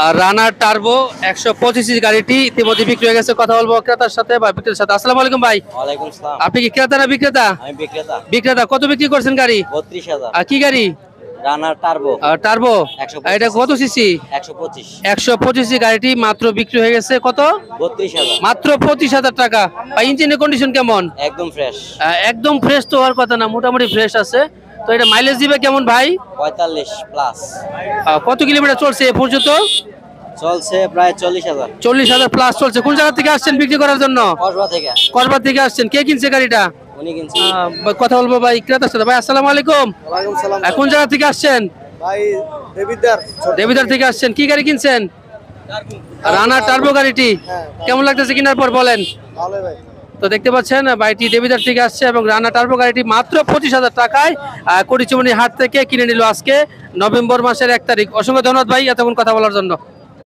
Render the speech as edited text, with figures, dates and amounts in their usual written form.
আর রানার turbo 125 গাড়িটি ইতিমধ্যে বিক্রি হয়ে গেছে। কথা বলবো ক্রেতার সাথে বা বিক্রেতার সাথে। আসসালামু আলাইকুম ভাই। ওয়ালাইকুম আসসালাম। আপনি কি ক্রেতা না বিক্রেতা? আমি বিক্রেতা। বিক্রেতা। কত বিক্রি করছেন গাড়ি? ৩২,০০০। আর কি গাড়ি? রানার টার্বো টার্বো। 125 এটা কত সিসি? 125। 125 গাড়িটি মাত্র বিক্রি হয়ে গেছে কত? ৩২,০০০। মাত্র 25,000 টাকা। ভাই ইঞ্জিনের কন্ডিশন কেমন? একদম ফ্রেশ। একদম ফ্রেশ তো হওয়ার কথা না, মোটামুটি ফ্রেশ আছে। তো এটা মাইলেজ দিবে কেমন ভাই? ৪৫ প্লাস। কত কিলোমিটার চলছে এ পর্যন্ত? চলছে প্রায় ৪০,০০০। 40,000 প্লাস চলছে। কোন জায়গা থেকে আসছেন বিক্রি করার জন্য? কসবা থেকে। করবা থেকে আসছেন। কে কিনছে গাড়িটা? উনি কিনছে। কথা বলবো ভাই ক্রেতার সাথে। ভাই আসসালামু আলাইকুম। ওয়ালাইকুম সালাম। কোন জায়গা থেকে আসছেন? ভাই দেবিদার। দেবিদার থেকে আসছেন। কি গাড়ি কিনছেন? রানা টার্বো গাড়িটি। কেমন লাগতেছে কেনার পর বলেন? ভালো ভাই। তো দেখতে পাচ্ছেন ভাইটি দেবিদার থেকে আসছে এবং রানা টার্বো গাড়িটি মাত্র 25,000 টাকায় করিচুমনি হাট থেকে কিনে নিল আজকে নভেম্বর মাসের 1 তারিখ। অসংখ্য ধন্যবাদ ভাই এতক্ষণ কথা বলার জন্য।